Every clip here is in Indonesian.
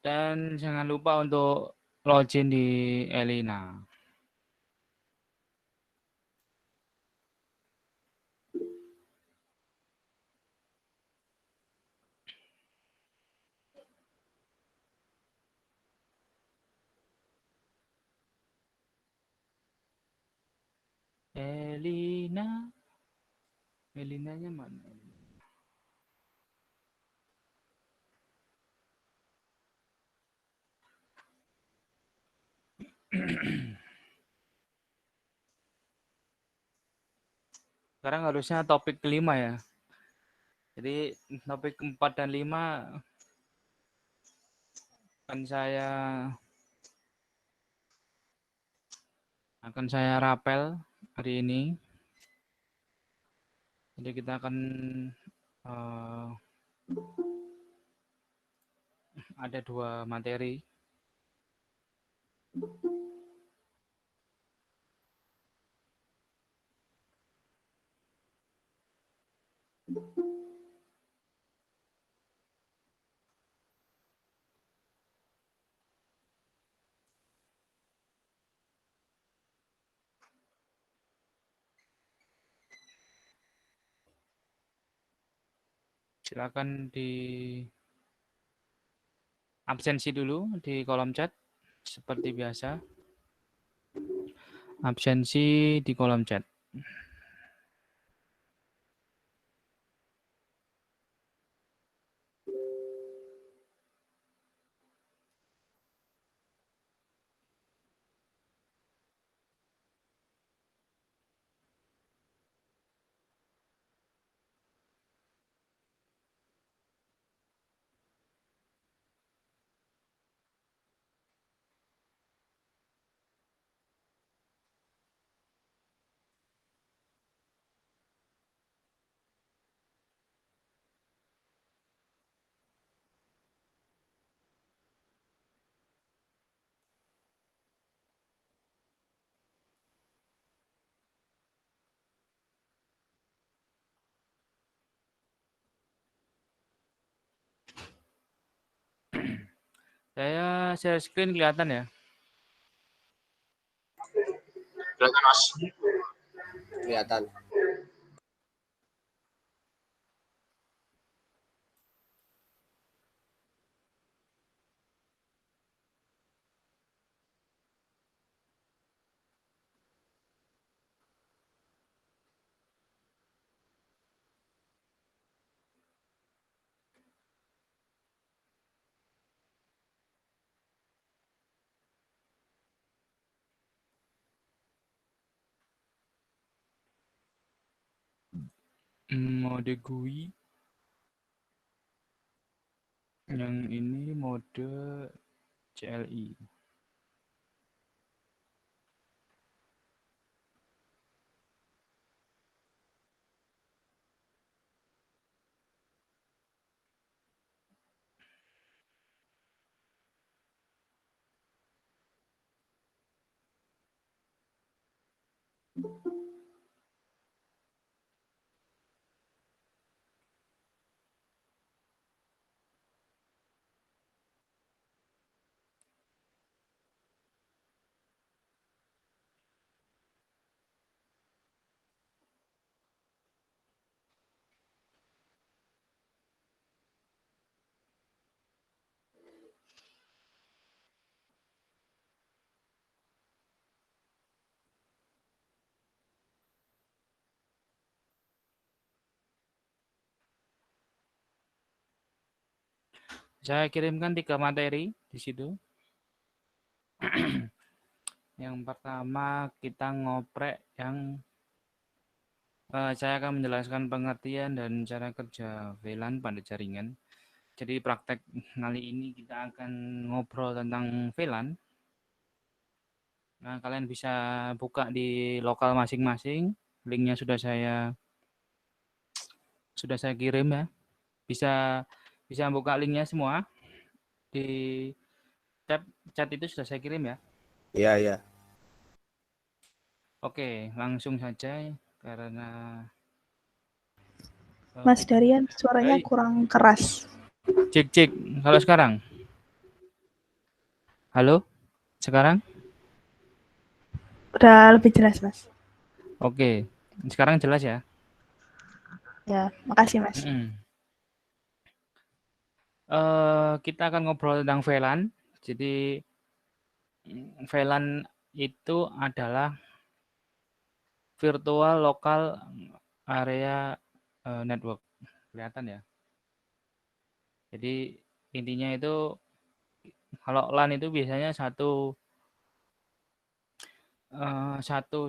Dan jangan lupa untuk login di Elina. Elinanya mana? Sekarang harusnya topik kelima ya. Jadi topik 4 dan 5 akan saya rapel hari ini. Jadi kita akan ada 2 materi. Silakan di absensi dulu di kolom chat seperti biasa. Absensi di kolom chat. Saya share screen kelihatan ya? Kelihatan, Mas. Kelihatan. Mode GUI. Yang ini mode CLI. Saya kirimkan 3 materi di situ. Yang pertama kita ngoprek yang saya akan menjelaskan pengertian dan cara kerja VLAN pada jaringan. Jadi praktek kali ini kita akan ngobrol tentang VLAN. Nah, kalian bisa buka di lokal masing-masing. Linknya sudah saya kirim ya. Bisa buka linknya semua di chat itu sudah saya kirim ya. Iya, iya. Oke, langsung saja. karena Mas Darian suaranya kurang keras. Cek. Kalau sekarang? Halo? Sekarang? Udah lebih jelas, Mas. Oke. Sekarang jelas ya? Ya, makasih, Mas. Kita akan ngobrol tentang VLAN. Jadi VLAN itu adalah virtual local area network. Kelihatan ya? Jadi intinya itu kalau LAN itu biasanya satu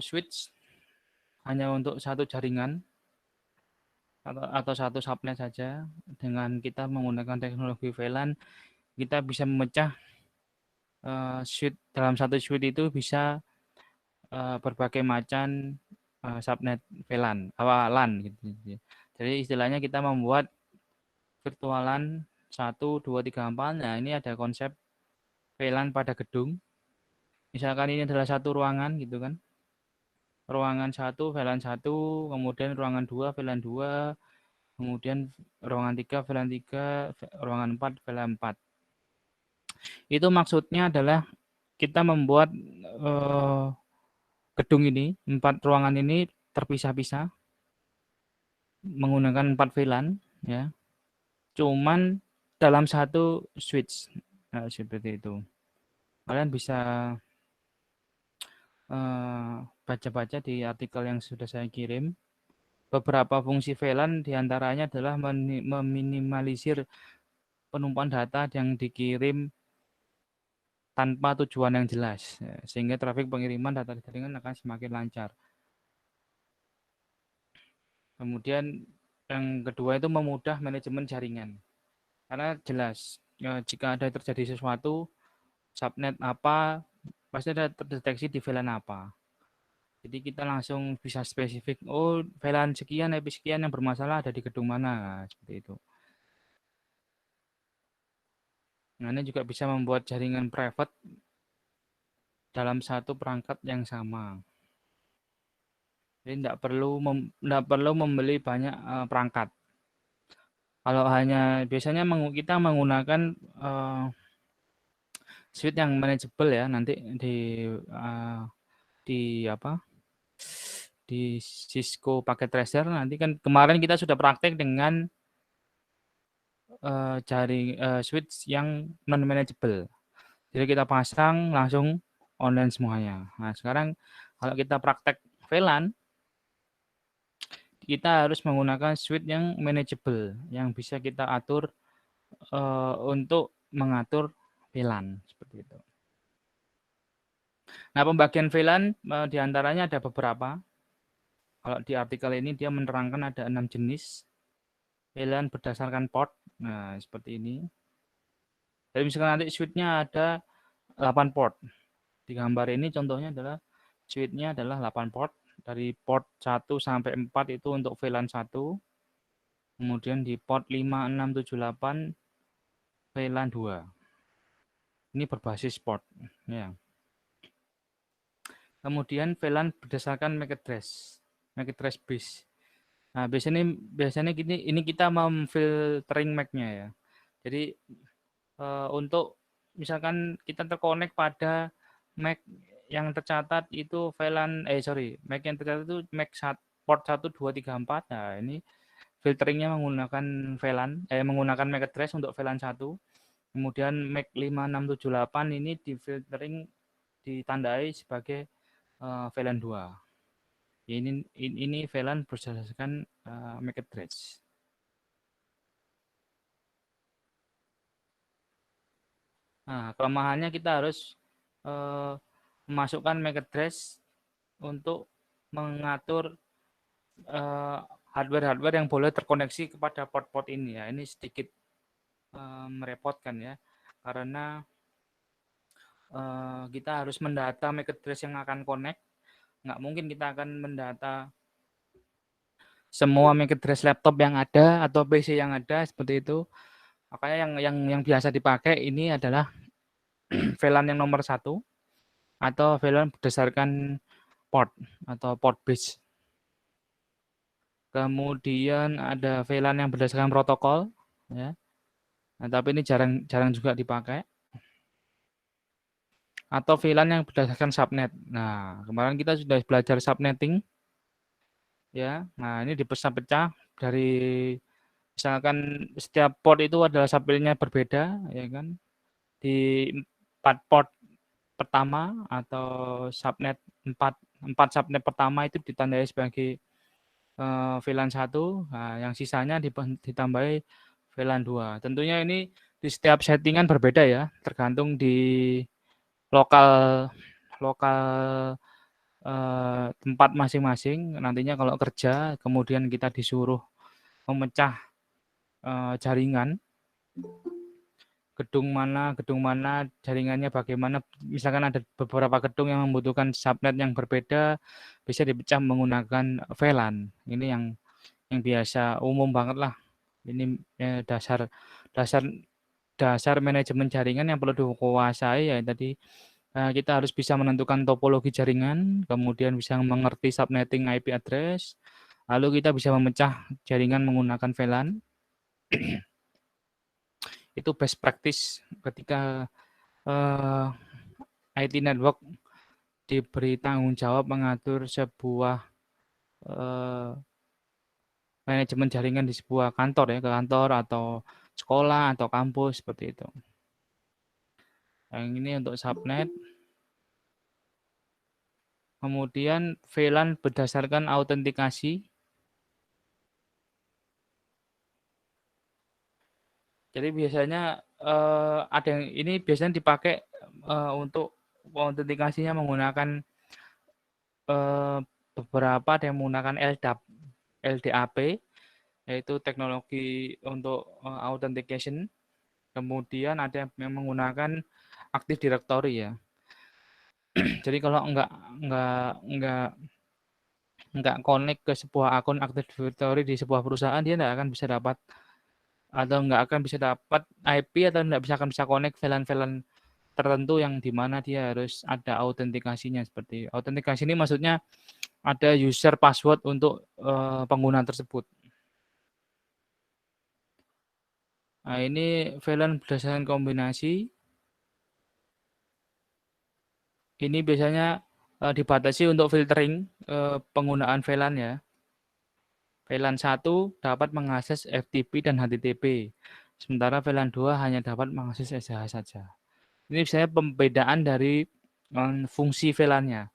switch hanya untuk satu jaringan atau satu subnet saja. Dengan kita menggunakan teknologi VLAN, kita bisa memecah switch. Dalam satu switch itu bisa berbagai macam subnet VLAN, LAN gitu. Jadi istilahnya kita membuat virtual LAN 1, 2, 3, 4. Nah, ini ada konsep VLAN pada gedung. Misalkan ini adalah satu ruangan gitu kan. Ruangan 1 VLAN 1, kemudian ruangan 2 VLAN 2, kemudian ruangan 3 VLAN 3, ruangan 4 VLAN 4. Itu maksudnya adalah kita membuat gedung ini, 4 ruangan ini terpisah-pisah menggunakan 4 VLAN ya. Cuman dalam satu switch. Nah, seperti itu. Kalian bisa baca-baca di artikel yang sudah saya kirim. Beberapa fungsi VLAN diantaranya adalah meminimalisir penumpukan data yang dikirim tanpa tujuan yang jelas, sehingga trafik pengiriman data jaringan akan semakin lancar. Kemudian yang kedua itu memudah manajemen jaringan. Karena jelas, jika ada terjadi sesuatu, subnet apa, pasti ada terdeteksi di VLAN apa. Jadi kita langsung bisa spesifik, oh VLAN sekian, IP sekian yang bermasalah ada di gedung mana, seperti itu. Nah, ini juga bisa membuat jaringan private dalam satu perangkat yang sama. Jadi tidak perlu membeli banyak perangkat. Kalau hanya biasanya kita menggunakan switch yang manageable ya, nanti di Cisco Packet Tracer. Nanti kan kemarin kita sudah praktek dengan switch yang non manageable. Jadi kita pasang langsung online semuanya. Nah, sekarang kalau kita praktek VLAN, kita harus menggunakan switch yang manageable, yang bisa kita atur untuk mengatur VLAN seperti itu. Nah, pembagian VLAN diantaranya ada beberapa. Kalau di artikel ini dia menerangkan ada 6 jenis VLAN berdasarkan port. Nah, seperti ini. Jadi misalkan nanti switch-nya ada 8 port. Di gambar ini contohnya adalah switch-nya adalah 8 port. Dari port 1 sampai 4 itu untuk VLAN 1. Kemudian di port 5, 6, 7, 8 VLAN 2. Ini berbasis port. Ya. Kemudian VLAN berdasarkan MAC address base. Nah, biasanya ini kita memfiltering MAC-nya ya. Jadi untuk misalkan kita terkonek pada MAC yang tercatat itu MAC yang tercatat itu MAC port 1 2 3 4. Nah, ini filteringnya menggunakan menggunakan MAC address untuk VLAN 1. Kemudian MAC 5 6 7 8 ini di filtering ditandai sebagai VLAN 2. Ini VLAN berdasarkan MAC address. Nah, kelemahannya kita harus memasukkan MAC address untuk mengatur hardware-hardware yang boleh terkoneksi kepada port-port ini ya. Ini sedikit merepotkan ya, karena kita harus mendata MAC address yang akan connect. Nggak mungkin kita akan mendata semua MAC address laptop yang ada atau PC yang ada seperti itu. Makanya yang biasa dipakai ini adalah VLAN yang nomor 1 atau VLAN berdasarkan port atau port base. Kemudian ada VLAN yang berdasarkan protokol, ya. Nah, tapi ini jarang juga dipakai. Atau VLAN yang berdasarkan subnet. Nah, kemarin kita sudah belajar subnetting, ya. Nah, ini dipecah-pecah dari misalkan setiap port itu adalah subnetnya berbeda, ya kan? Di 4 port pertama atau subnet 4 subnet pertama itu ditandai sebagai VLAN 1, nah yang sisanya ditambahi VLAN 2. Tentunya ini di setiap settingan berbeda ya, tergantung di lokal lokal tempat masing-masing. Nantinya kalau kerja kemudian kita disuruh memecah jaringan, gedung mana jaringannya bagaimana, misalkan ada beberapa gedung yang membutuhkan subnet yang berbeda, bisa dipecah menggunakan VLAN. Ini yang biasa umum banget lah. Ini dasar manajemen jaringan yang perlu dikuasai ya tadi. Kita harus bisa menentukan topologi jaringan, kemudian bisa mengerti subnetting IP address, lalu kita bisa memecah jaringan menggunakan VLAN. Itu best practice ketika IT network diberi tanggung jawab mengatur sebuah manajemen jaringan di sebuah kantor ya, ke kantor atau sekolah atau kampus seperti itu. Yang ini untuk subnet. Kemudian VLAN berdasarkan autentikasi. Jadi biasanya ada yang ini biasanya dipakai untuk autentikasinya menggunakan beberapa ada yang menggunakan LDAP, yaitu teknologi untuk authentication. Kemudian ada yang menggunakan Active Directory ya. Jadi kalau nggak connect ke sebuah akun Active Directory di sebuah perusahaan, dia nggak akan bisa dapat atau nggak akan bisa dapat IP atau nggak akan bisa connect VLAN-VLAN tertentu yang dimana dia harus ada autentikasinya. Seperti autentikasi ini maksudnya ada user password untuk pengguna tersebut. Nah, ini VLAN berdasarkan kombinasi. Ini biasanya dibatasi untuk filtering penggunaan VLAN ya. VLAN 1 dapat mengakses FTP dan HTTP, sementara VLAN 2 hanya dapat mengakses SSH saja. Ini biasanya pembedaan dari fungsi VLAN-nya.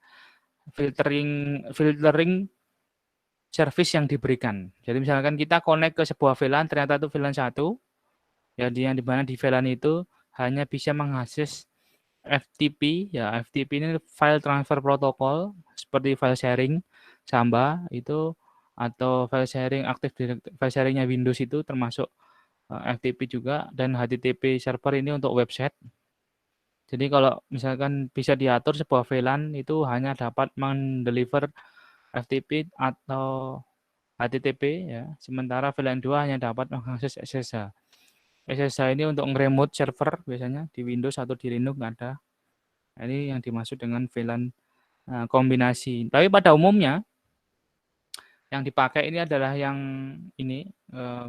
Filtering service yang diberikan. Jadi misalkan kita connect ke sebuah VLAN, ternyata itu VLAN 1, jadi yang dimana di VLAN itu hanya bisa mengakses FTP, ya FTP ini file transfer protocol, seperti file sharing Samba itu, atau file sharing file sharingnya Windows itu termasuk FTP juga, dan HTTP server ini untuk website. Jadi kalau misalkan bisa diatur sebuah VLAN itu hanya dapat mendeliver FTP atau HTTP ya, sementara VLAN 2 hanya dapat mengakses SSH. SSH ini untuk nge-remote server biasanya di Windows atau di Linux ada. Ini yang dimaksud dengan VLAN kombinasi. Tapi pada umumnya yang dipakai ini adalah yang ini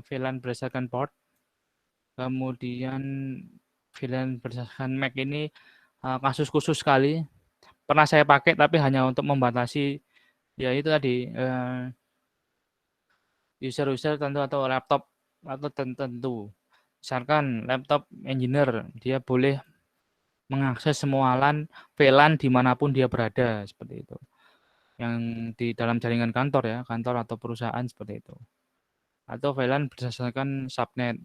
VLAN berdasarkan port. Kemudian VLAN berdasarkan MAC ini kasus khusus sekali. Pernah saya pakai tapi hanya untuk membatasi ya itu tadi user-user tentu atau laptop atau tertentu. Misalkan laptop engineer, dia boleh mengakses semua VLAN dimanapun dia berada, seperti itu. Yang di dalam jaringan kantor ya, kantor atau perusahaan seperti itu. Atau VLAN berdasarkan subnet.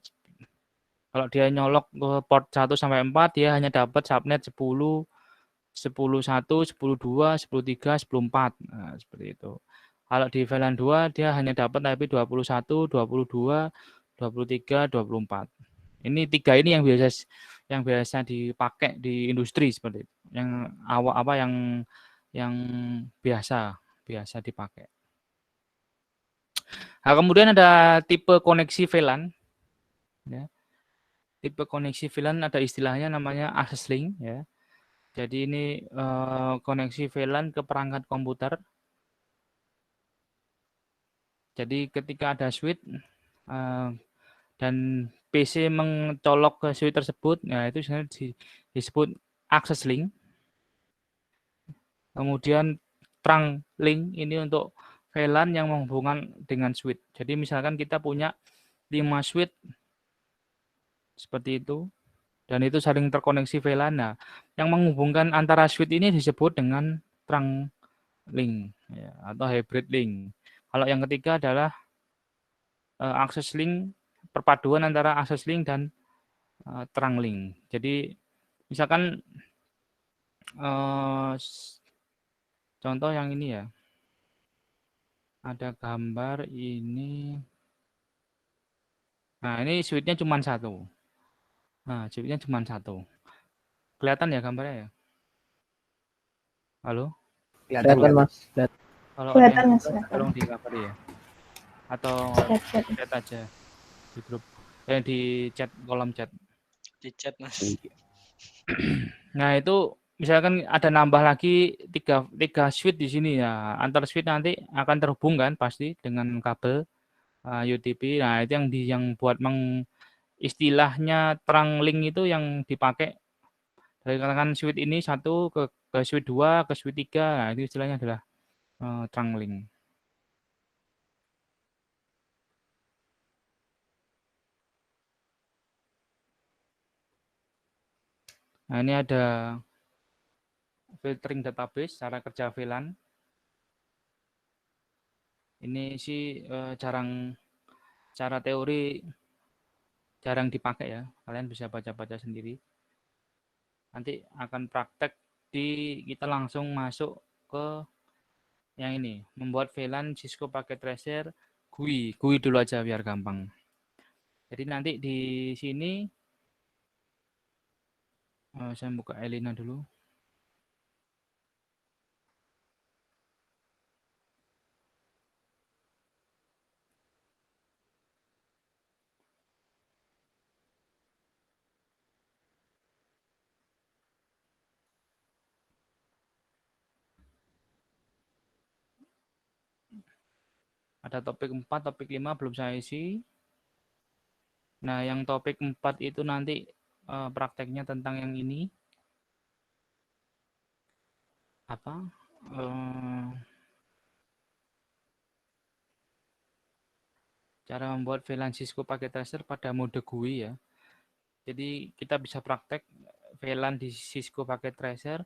Kalau dia nyolok ke port 1 sampai 4, dia hanya dapat subnet 10, 10.1, 10.2, 10.3, 10.4. Nah, seperti itu. Kalau di VLAN 2 dia hanya dapat IP 21, 22, 23, 24. Ini 3 ini yang biasa dipakai di industri seperti itu. Yang biasa dipakai. Nah, kemudian ada tipe koneksi VLAN ya. Tipe koneksi VLAN ada istilahnya namanya access link ya. Jadi ini koneksi VLAN ke perangkat komputer. Jadi ketika ada switch dan PC mencolok ke switch tersebut, ya itu sebenarnya disebut access link. Kemudian trunk link ini untuk VLAN yang menghubungkan dengan switch. Jadi misalkan kita punya 5 switch seperti itu, dan itu saling terkoneksi VLAN. Nah, yang menghubungkan antara switch ini disebut dengan trunk link ya, atau hybrid link. Kalau yang ketiga adalah access link, perpaduan antara access link dan trunk link. Jadi misalkan contoh yang ini ya, ada gambar ini. Nah, ini switch-nya cuma satu. Nah, switch-nya cuma satu. Kelihatan ya gambarnya ya? Halo? Kelihatan Mas. Kalau ada Kelihatan yang Mas. tolong di cover ya. Atau Chat. chat aja di grup. Di chat, kolom chat. Di chat Mas. Nah, itu misalkan ada nambah lagi tiga switch di sini ya. Antar switch nanti akan terhubung kan pasti dengan kabel UTP. Nah, itu yang buat istilahnya trunk link itu yang dipakai dari katakan switch ini satu ke switch 2 ke switch 3. Nah, itu istilahnya adalah trunk link. Nah, ini ada filtering database, cara kerja VLAN. Ini sih cara teori jarang dipakai ya. Kalian bisa baca-baca sendiri. Nanti akan praktek kita langsung masuk ke yang ini, membuat VLAN Cisco Packet Tracer GUI dulu aja biar gampang. Jadi nanti di sini saya buka Elina dulu. Ada topik 4, topik 5 belum saya isi. Nah, yang topik 4 itu nanti prakteknya tentang yang ini. Apa? Cara membuat VLAN Cisco Packet Tracer pada mode GUI ya. Jadi kita bisa praktek VLAN di Cisco Packet Tracer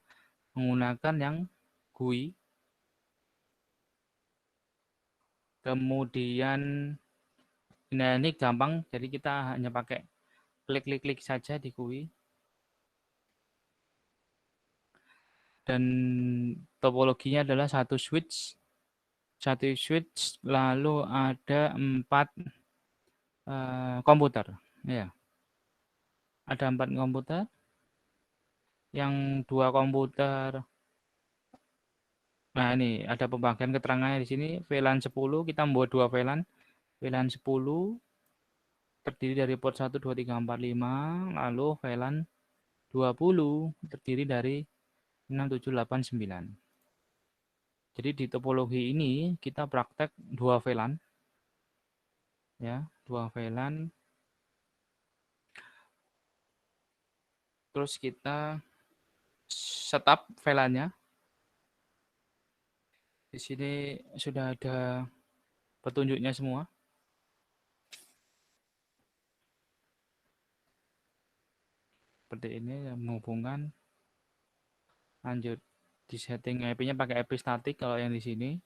menggunakan yang GUI. Kemudian nah ini gampang, jadi kita hanya pakai klik saja di GUI. Dan topologinya adalah satu switch lalu ada 4 komputer ya. Ada 4 komputer, yang 2 komputer. Nah, ini ada pembagian keterangannya di sini. VLAN 10 kita membuat 2 VLAN. VLAN 10 terdiri dari port 1 2 3 4 5, lalu VLAN 20 terdiri dari 6 7 8 9. Jadi di topologi ini kita praktek 2 VLAN. Ya, 2 VLAN. Terus kita setup VLAN-nya. Di sini sudah ada petunjuknya semua. Seperti ini menghubungkan. Lanjut di setting IP-nya pakai IP statik kalau yang di sini.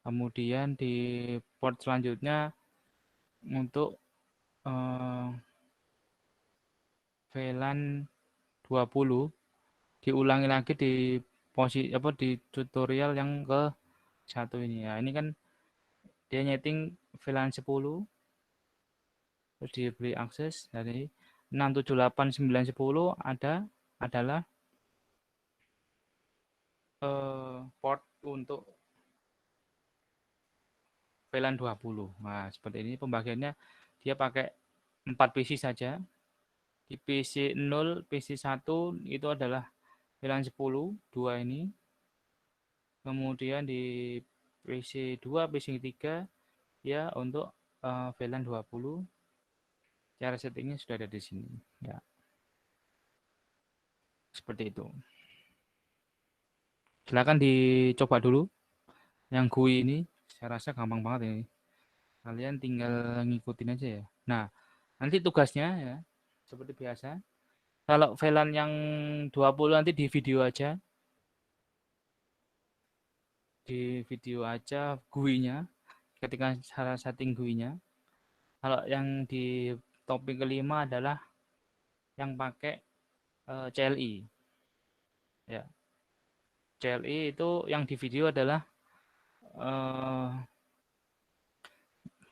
Kemudian di port selanjutnya untuk VLAN 20 diulangi lagi di di tutorial yang ke satu ini ya. Ini kan dia nyeting VLAN 10 terus diberi akses dari 6 7 8 9 10 adalah port untuk VLAN 20. Nah, seperti ini pembagiannya dia pakai 4 PC saja. Di PC 0, PC 1 itu adalah VLAN 10, 2 ini. Kemudian di PC 2, PC 3 ya untuk VLAN 20. Cara settingnya sudah ada di sini. Ya, seperti itu. Silakan dicoba dulu yang GUI ini. Saya rasa gampang banget ini. Kalian tinggal ngikutin aja ya. Nah, nanti tugasnya ya seperti biasa. Kalau VLAN yang 20 nanti di video aja. Di video aja GUI-nya ketika cara setting GUI-nya. Kalau yang di topik kelima adalah yang pakai CLI. Ya. CLI itu yang di video adalah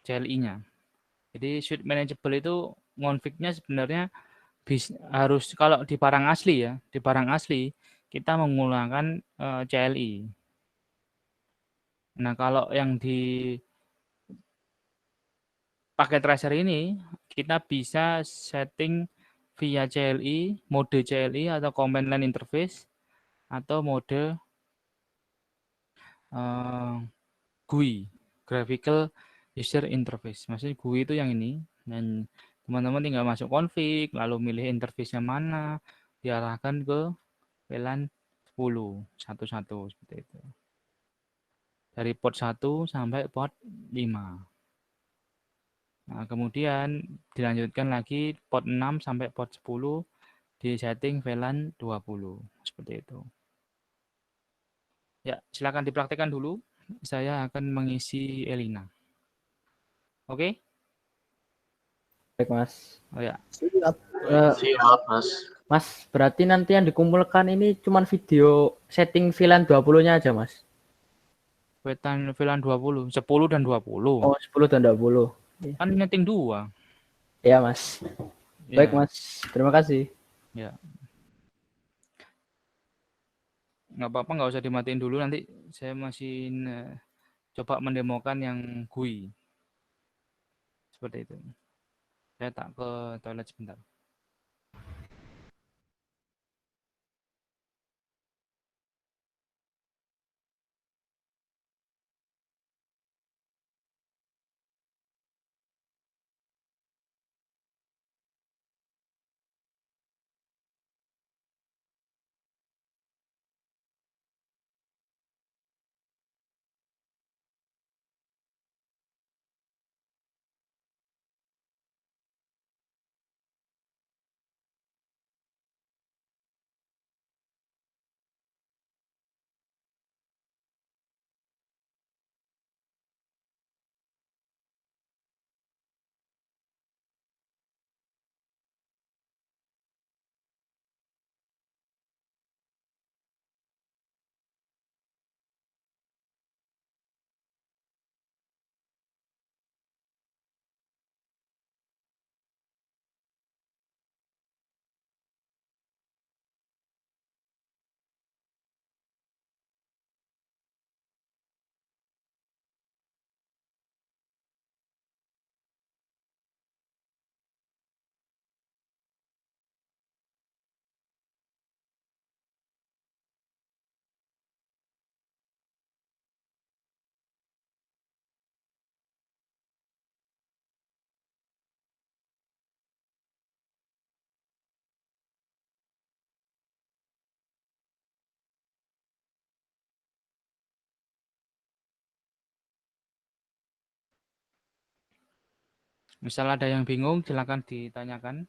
CLI-nya. Jadi suite manageable itu config-nya sebenarnya harus kalau di barang asli ya, di barang asli kita menggunakan CLI. Nah, kalau yang di paket tracer ini kita bisa setting via CLI, mode CLI atau command line interface atau mode GUI, graphical user interface. Maksudnya GUI itu yang ini. Dan teman-teman tinggal masuk config, lalu milih interface-nya mana, diarahkan ke VLAN 10, satu-satu seperti itu. Dari port 1 sampai port 5. Nah, kemudian dilanjutkan lagi port 6 sampai port 10 di setting VLAN 20. Seperti itu. Ya, silakan dipraktekkan dulu. Saya akan mengisi Elina. Oke? Baik, Mas. Oh ya. Siap, Mas. Mas, berarti nanti yang dikumpulkan ini cuma video setting VLAN 20-nya aja, Mas? VLAN 20, 10 dan 20. Oh, 10 dan 20. Kan nyeting 2. Ya, Mas. Baik, Mas. Terima kasih. Ya. Nggak apa-apa, nggak usah dimatiin dulu. Nanti saya masih coba mendemokan yang GUI. Seperti itu. Saya tak ke toilet sebentar. Misal ada yang bingung, silakan ditanyakan.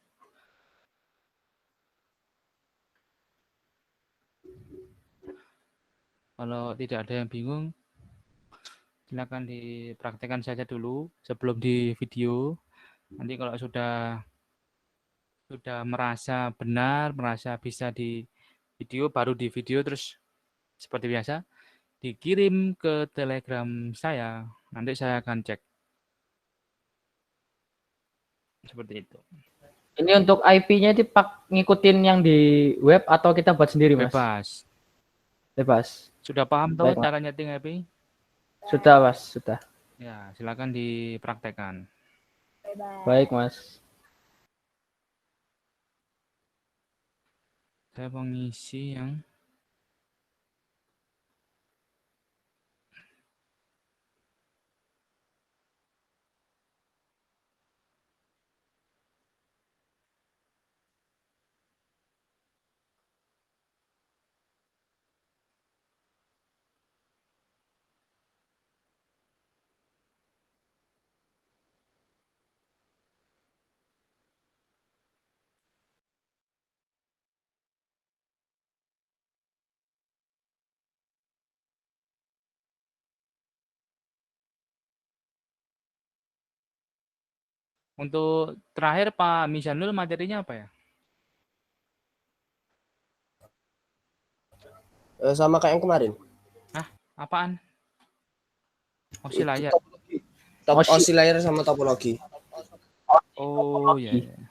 Kalau tidak ada yang bingung, silakan dipraktekkan saja dulu sebelum di video. Nanti kalau sudah merasa benar, merasa bisa di video, baru di video, terus seperti biasa dikirim ke Telegram saya. Nanti saya akan cek. Seperti itu. Ini untuk IP-nya ngikutin yang di web atau kita buat sendiri, Mas? Bebas. Bebas. Sudah paham tuh Baik, cara nyeting IP? Sudah, Mas. Sudah. Ya, silakan dipraktekkan. Baik, Mas. Saya mengisi yang untuk terakhir Pak Misanul materinya apa ya? Sama kayak yang kemarin. Apaan? Itu Layar. topologi. Oscillator sama topologi. Oh ya. Ya.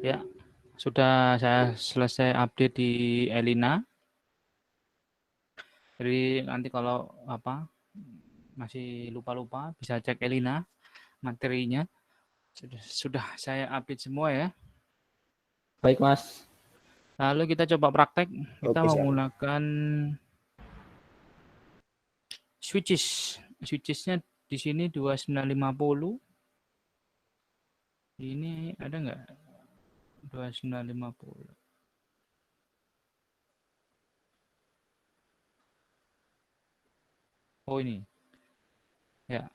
Ya, sudah saya selesai update di Elina. Jadi nanti kalau apa masih lupa-lupa bisa cek Elina materinya. Sudah saya update semua ya. Baik, Mas. Lalu kita coba praktek. Kita Oke, siap. menggunakan switches. Switchesnya di sini 2950. Ini ada nggak? 2950. Oh ini. Ya.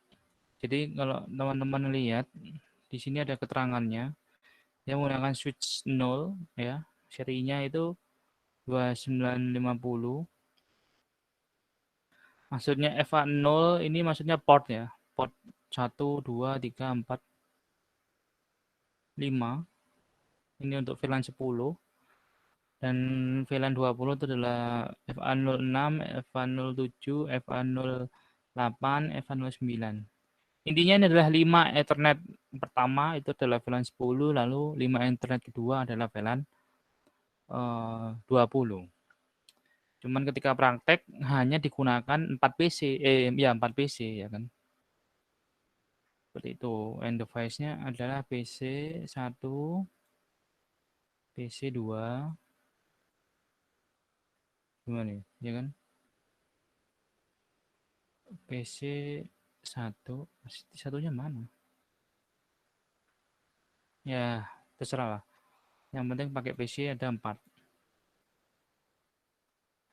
Jadi kalau teman-teman lihat di sini ada keterangannya. Dia menggunakan switch 0 ya. Serinya itu 2950. Maksudnya FA0 ini maksudnya port ya. Port 1, 2, 3, 4, 5. Ini untuk VLAN 10. Dan VLAN 20 itu adalah FA06, FA07, FA08, FA09. Intinya ini adalah 5 Ethernet pertama itu adalah VLAN 10, lalu 5 Ethernet kedua adalah VLAN 20. Cuman ketika praktek hanya digunakan 4 PC, ya 4 PC ya kan. Seperti itu. End device-nya adalah PC 1, PC 2, gimana nih, ya kan? PC 1, satunya mana? Ya, terserah lah. Yang penting pakai PC ada 4.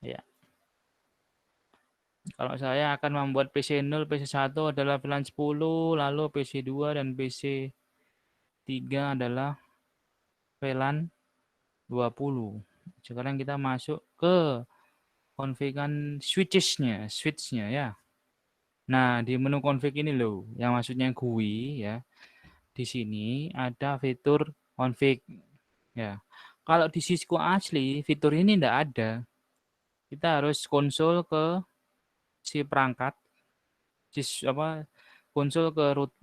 Ya. Kalau saya akan membuat PC 0, PC 1 adalah VLAN 10, lalu PC 2 dan PC 3 adalah VLAN 20. Sekarang kita masuk ke konfigan switchnya ya. Nah, di menu config ini loh, yang maksudnya GUI ya. Di sini ada fitur config ya. Kalau di Cisco asli, fitur ini tidak ada. Kita harus konsul ke si perangkat, konsul ke root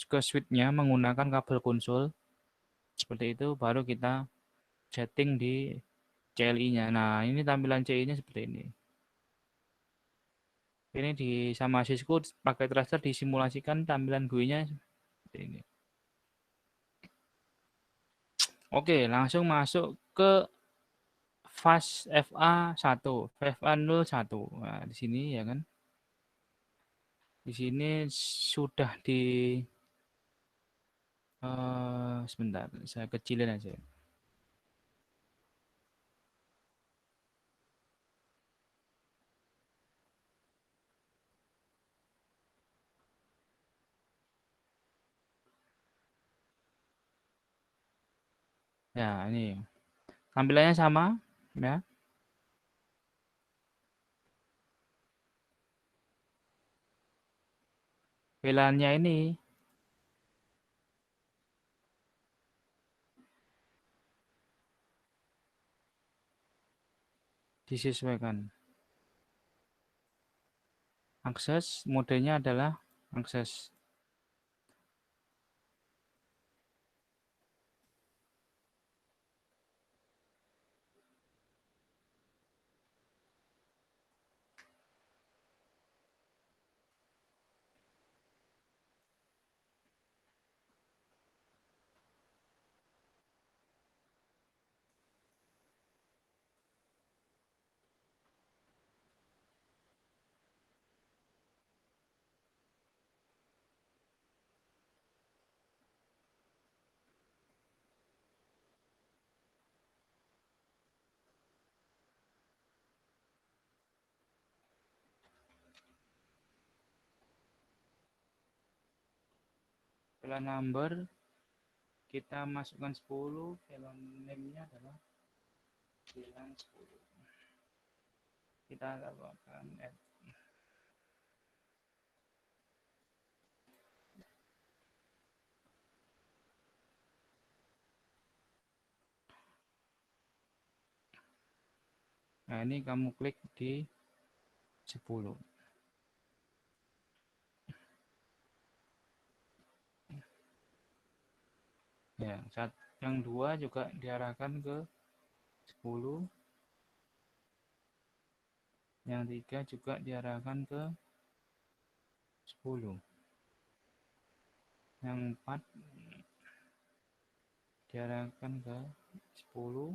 ke switch-nya menggunakan kabel konsul. Seperti itu baru kita setting di CLI-nya. Nah, ini tampilan CLI-nya seperti ini. Ini di sama Cisco pakai tracer disimulasikan tampilan GUI-nya seperti ini. Oke, langsung masuk ke fast FA1, FA01. Nah, di sini ya kan. Di sini sudah di sebentar, saya kecilin aja. Ya, ini tampilannya sama ya. VLAN-nya ini disesuaikan. Akses modenya adalah akses. VLAN number kita masukkan 10, VLAN name-nya adalah VLAN 10. Kita tambahkan add. Nah, ini kamu klik di 10. Ya, Yang 2 juga diarahkan ke 10. Yang 3 juga diarahkan ke 10. Yang 4 diarahkan ke 10.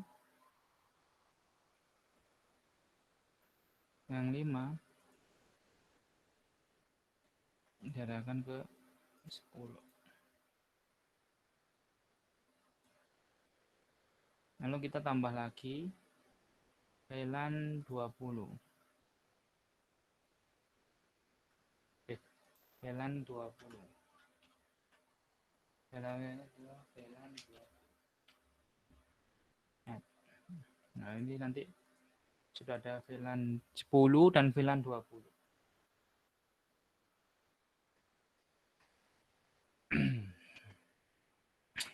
Yang 5 diarahkan ke 10. Lalu kita tambah lagi VLAN 20. VLAN 20. VLAN 20. Nah, ini nanti sudah ada VLAN 10 dan VLAN 20.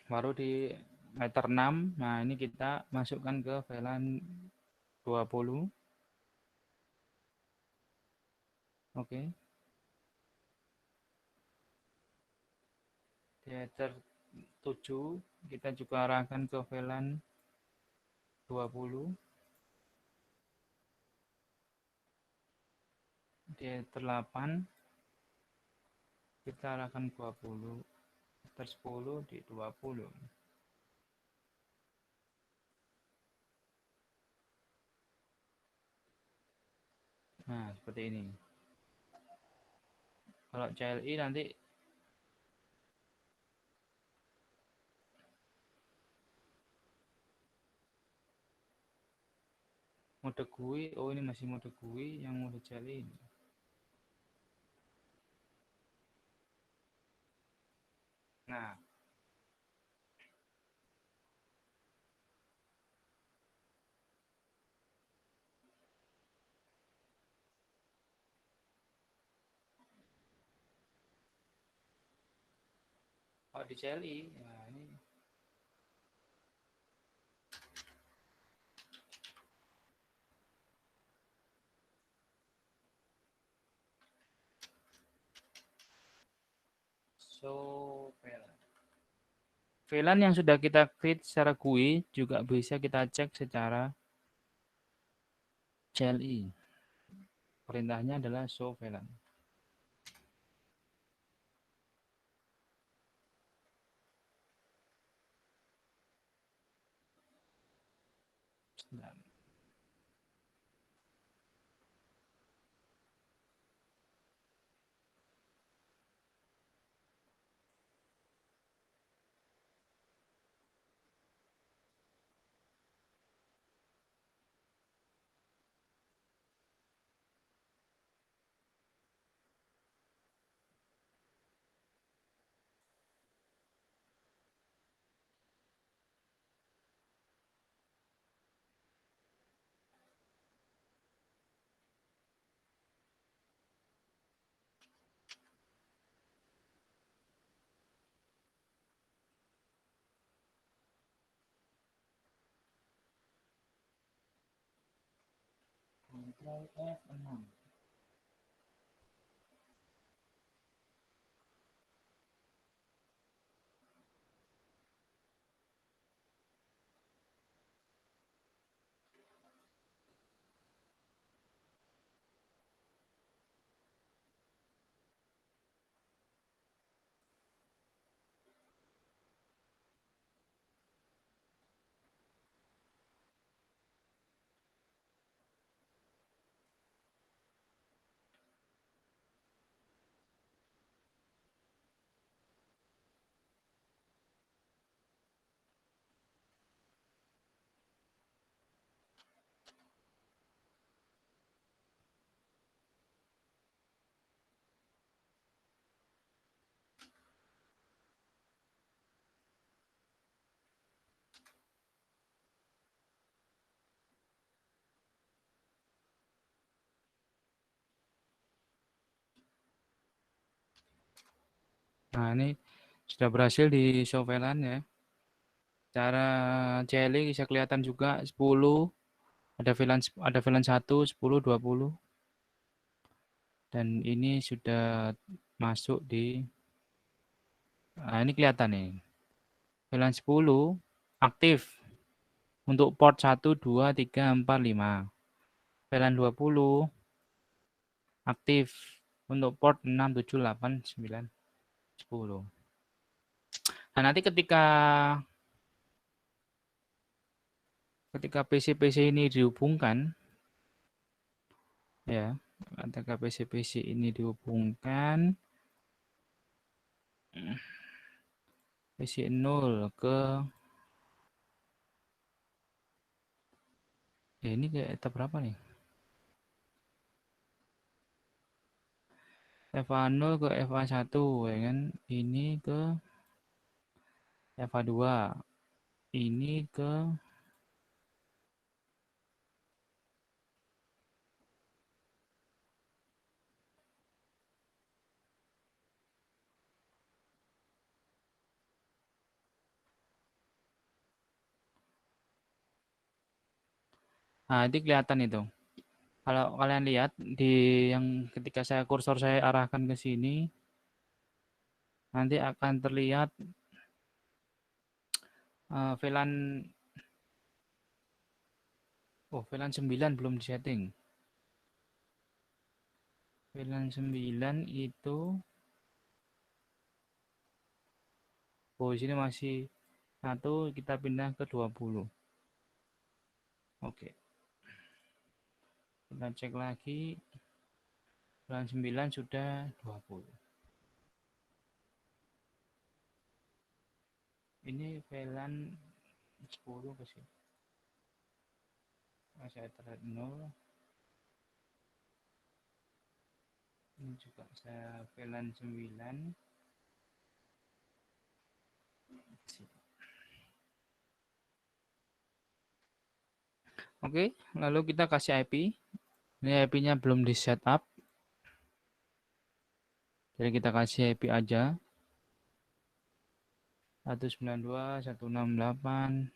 Baru di meter 6. Nah, ini kita masukkan ke VLAN 20. Oke. Di meter 7 kita juga arahkan ke VLAN 20. Di meter 8 kita arahkan 20. Meter 10 di 20. Nah, seperti ini. Kalau CLI nanti mode GUI, oh ini masih mode GUI, yang mode CLI ini. Nah, kalau di CLI, nah ini so VLAN. VLAN yang sudah kita create secara GUI juga bisa kita cek secara CLI. Perintahnya adalah show VLAN. Nah, Ctrl F6. Nah, ini sudah berhasil di show VLAN ya. Cara CLI bisa kelihatan juga 10, ada VLAN 1, 10, 20. Dan ini sudah masuk di, nah ini kelihatan nih. VLAN 10 aktif untuk port 1, 2, 3, 4, 5. VLAN 20 aktif untuk port 6, 7, 8, 9, 10. Nah, nanti ketika PC-PC ini dihubungkan, ya, ketika PC-PC ini dihubungkan, PC 0 ke, ya ini ke etap berapa nih? FA0 ke FA1, ya kan? Ini ke FA2, ini ke nah, itu kelihatan itu. Kalau kalian lihat di yang ketika kursor saya arahkan ke sini, nanti akan terlihat VLAN VLAN 9 belum disetting. VLAN 9 itu sini masih 1, kita pindah ke 20. Oke. Kita cek lagi. VLAN 9 sudah 20. Ini VLAN 10 ke sini. Saya terlihat 0. Ini juga saya VLAN 9. Oke, lalu kita kasih IP. Ini IP-nya belum di setup. Jadi kita kasih IP aja. 192.168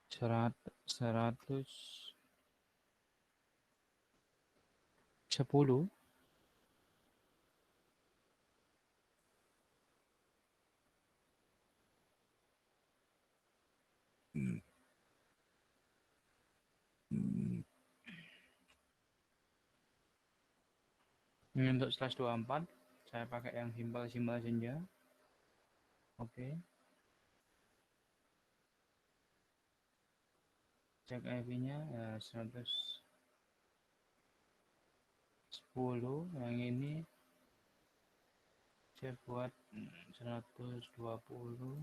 110. Ini untuk /24 saya pakai yang simpel-simpel saja. Oke. Cek IP-nya ya 110. Yang ini saya buat 120.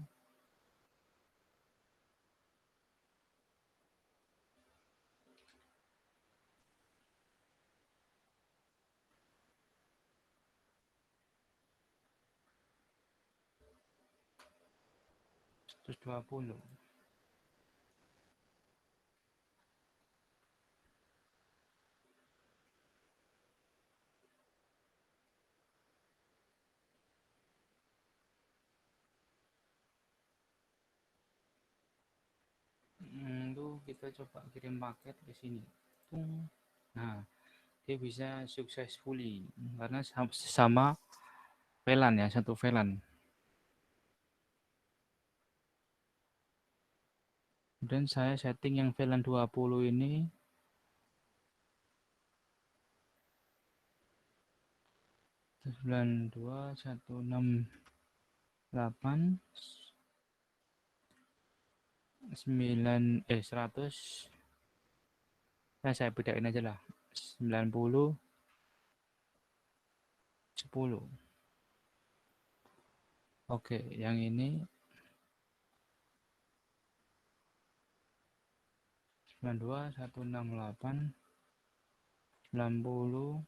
Itu kita coba kirim paket ke sini. Nah, dia bisa successfully karena sama VLAN ya, satu VLAN. Dan saya setting yang VLAN 20 ini 92.168 100. Nah, saya bedain aja lah. 90 10. Oke, yang ini 92.168 90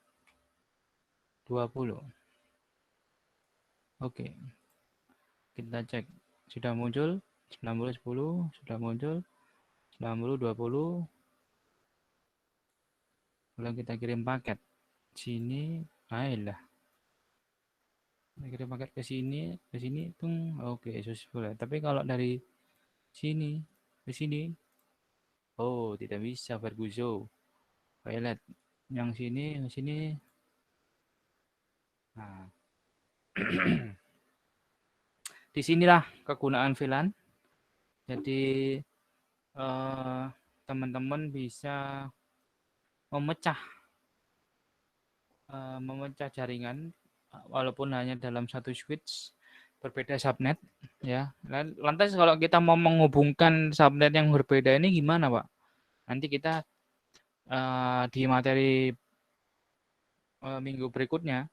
20. Oke. Kita cek. Sudah muncul 90 10, sudah muncul 90 20. Kalau kita kirim paket sini, ayolah. Kita kirim paket ke sini tung. Oke, successful. Tapi kalau dari sini ke sini, oh, tidak bisa Ferguson. Pilot yang sini ke sini. Nah. Disinilah kegunaan VLAN. Jadi teman-teman bisa memecah jaringan walaupun hanya dalam satu switch, berbeda subnet ya. Lantas kalau kita mau menghubungkan subnet yang berbeda ini gimana, Pak? Nanti kita di materi minggu berikutnya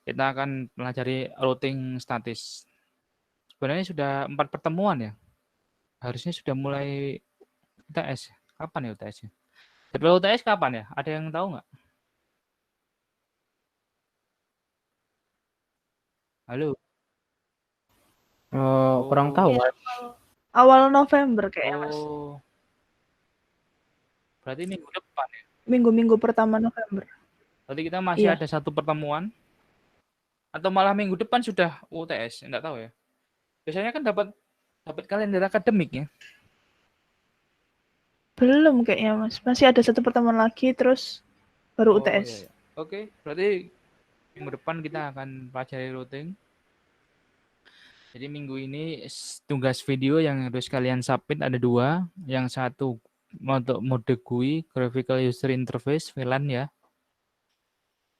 kita akan pelajari routing statis. Sebenarnya sudah 4 pertemuan ya. Harusnya sudah mulai UTS. Kapan ya UTS-nya? Jadwal UTS kapan ya? Ada yang tahu nggak? Halo. Kurang tahu. Iya, awal November kayaknya, Mas. Oh. Berarti minggu depan ya? Minggu-minggu pertama November. Berarti kita masih Iya. ada satu pertemuan? Atau malah minggu depan sudah UTS? Enggak tahu ya. Biasanya kan dapat kalender akademik ya. Belum kayaknya, Mas. Masih ada satu pertemuan lagi, terus baru UTS. Iya, iya. Oke, berarti minggu depan kita akan pelajari routing. Jadi minggu ini tugas video yang harus kalian submit ada 2. Yang satu untuk mode GUI, Graphical User Interface, VLAN ya.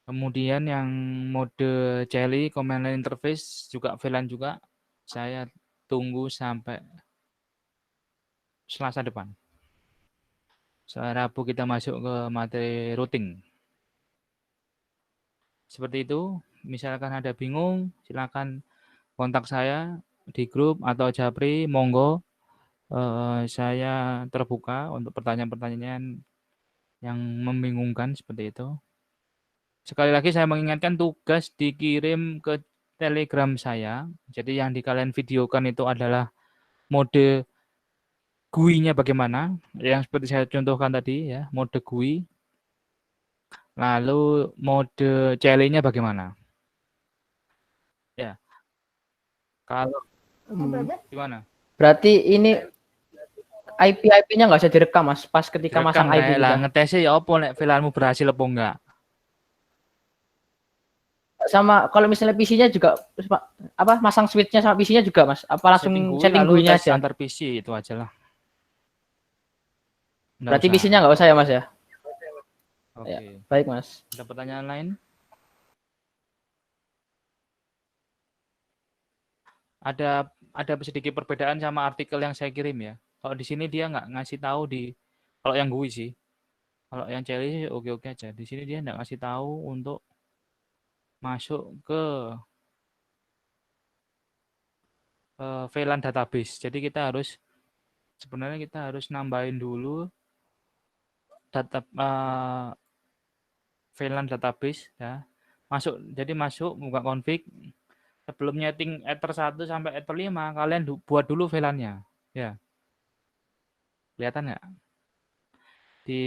Kemudian yang mode CLI, Command Line Interface, juga VLAN juga. Saya tunggu sampai Selasa depan. Rabu kita masuk ke materi routing. Seperti itu. Misalkan ada bingung, silakan kontak saya di grup atau Japri, monggo. Saya terbuka untuk pertanyaan-pertanyaan yang membingungkan seperti itu. Sekali lagi saya mengingatkan tugas dikirim ke Telegram saya. Jadi yang di kalian videokan itu adalah mode GUI-nya bagaimana, yang seperti saya contohkan tadi ya, mode GUI. Lalu mode CLI-nya bagaimana? Ya. Kalau gimana? Berarti ini IP-nya nggak usah direkam, Mas, pas ketika masang IP lah kita. ngetesnya ya apa nek VLAN-mu berhasil apa enggak? Sama kalau misalnya PC-nya juga apa masang switch-nya sama PC-nya juga, Mas? Apa langsung setting lalu GUI-nya tes aja? antar PC itu aja lah. Berarti PC-nya nggak usah ya, Mas ya? Oke. Ya, baik, Mas. Ada pertanyaan lain? Ada sedikit perbedaan sama artikel yang saya kirim ya. Kalau di sini dia nggak ngasih tahu kalau yang GUI sih. Kalau yang CLI oke-oke aja. Di sini dia nggak ngasih tahu untuk masuk ke VLAN database. Jadi sebenarnya kita harus nambahin dulu VLAN database ya. Jadi masuk buka config. Sebelum nyeting Ether 1 sampai Ether 5, kalian buat dulu VLAN-nya. Ya. Kelihatan nggak? Di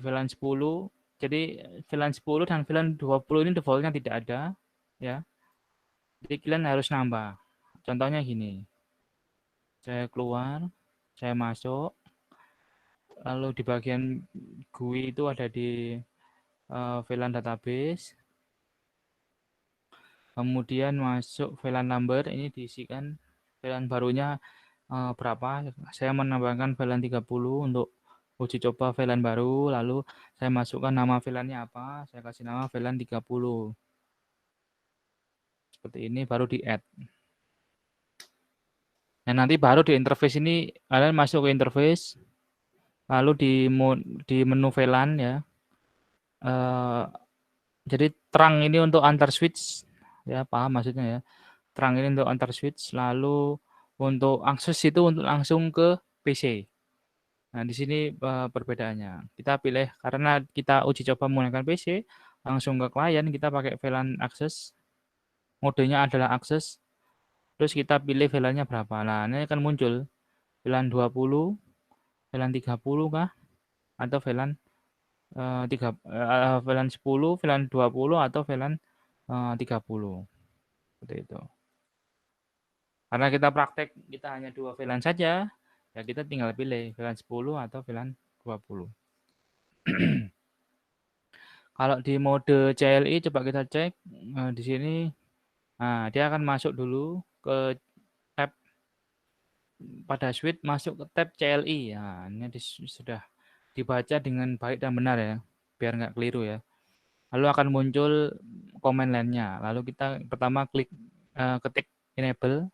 VLAN 10. Jadi VLAN 10 dan VLAN 20 ini default-nya tidak ada. Ya. Jadi kalian harus nambah. Contohnya gini. Saya keluar, saya masuk. Lalu di bagian GUI itu ada di VLAN database. Kemudian masuk VLAN number, ini diisikan VLAN barunya berapa. Saya menambahkan VLAN 30 untuk uji coba VLAN baru. Lalu saya masukkan nama VLAN-nya apa. Saya kasih nama VLAN 30. Seperti ini baru di add. Nah, nanti baru di interface ini kalian masuk ke interface. Lalu di menu VLAN ya. Jadi terang ini untuk antar switch ya, paham maksudnya ya. Terang ini untuk antar switch, lalu untuk akses itu untuk langsung ke PC. Nah, di sini perbedaannya. Kita pilih karena kita uji coba menggunakan PC, langsung ke klien kita pakai VLAN akses. Modenya adalah akses. Terus kita pilih VLAN-nya berapa. Nah, ini akan muncul VLAN 20, VLAN 30 kah? Atau VLAN VLAN 10, VLAN 20 atau VLAN 30. Seperti itu. Karena kita praktek kita hanya 2 VLAN saja, ya kita tinggal pilih VLAN 10 atau VLAN 20. Kalau di mode CLI coba kita cek di sini Nah, dia akan masuk dulu ke tab pada switch, masuk ke tab CLI. Nah, ini sudah dibaca dengan baik dan benar ya, biar nggak keliru ya. Lalu akan muncul command line-nya. Lalu kita pertama klik ketik enable,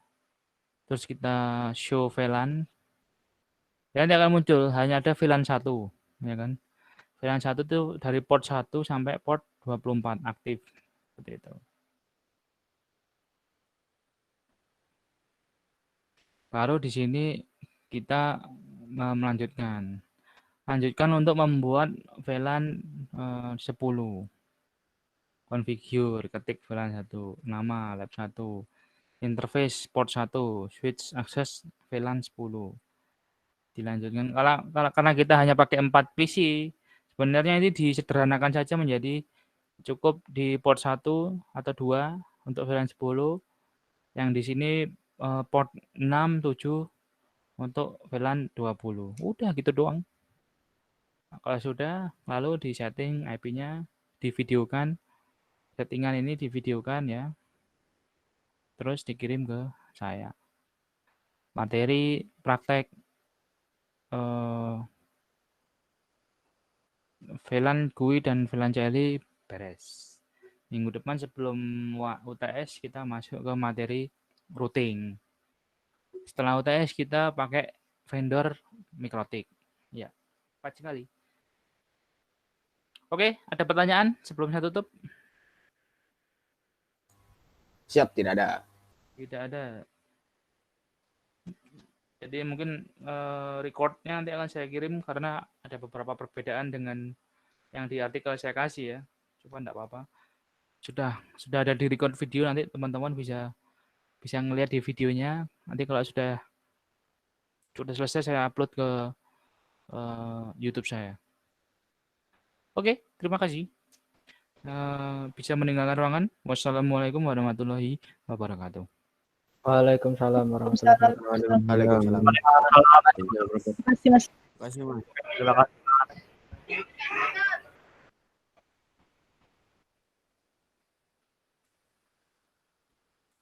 terus kita show VLAN. Dan nanti akan muncul hanya ada VLAN 1, ya kan? VLAN 1 itu dari port 1 sampai port 24 aktif. Seperti itu. Baru di sini kita melanjutkan. Lanjutkan untuk membuat VLAN 10. Configure, ketik VLAN 1, nama lab 1, interface port 1, switch access VLAN 10. Dilanjutkan. Karena kita hanya pakai 4 PC, sebenarnya ini disederhanakan saja menjadi cukup di port 1 atau 2 untuk VLAN 10. Yang di sini port 6, 7 untuk VLAN 20. Udah gitu doang. Nah, kalau sudah, lalu di setting IP-nya, divideokan. Settingan ini divideokan ya. Terus dikirim ke saya. Materi praktek VLAN GUI dan VLAN CLI beres. Minggu depan sebelum UTS kita masuk ke materi routing. Setelah UTS kita pakai vendor Mikrotik. Ya, cepat sekali. Oke, ada pertanyaan sebelum saya tutup? Siap, tidak ada. Tidak ada. Jadi mungkin recordnya nanti akan saya kirim karena ada beberapa perbedaan dengan yang di artikel saya kasih ya. Coba enggak apa-apa. Sudah ada di record video, nanti teman-teman bisa ngelihat di videonya. Nanti kalau sudah selesai saya upload ke YouTube saya. Oke, terima kasih. Bisa meninggalkan ruangan. Wassalamualaikum warahmatullahi wabarakatuh. Waalaikumsalam warahmatullahi wabarakatuh. Waalaikumsalam. Terima kasih, Mas. Terima kasih, Mas. Terima kasih.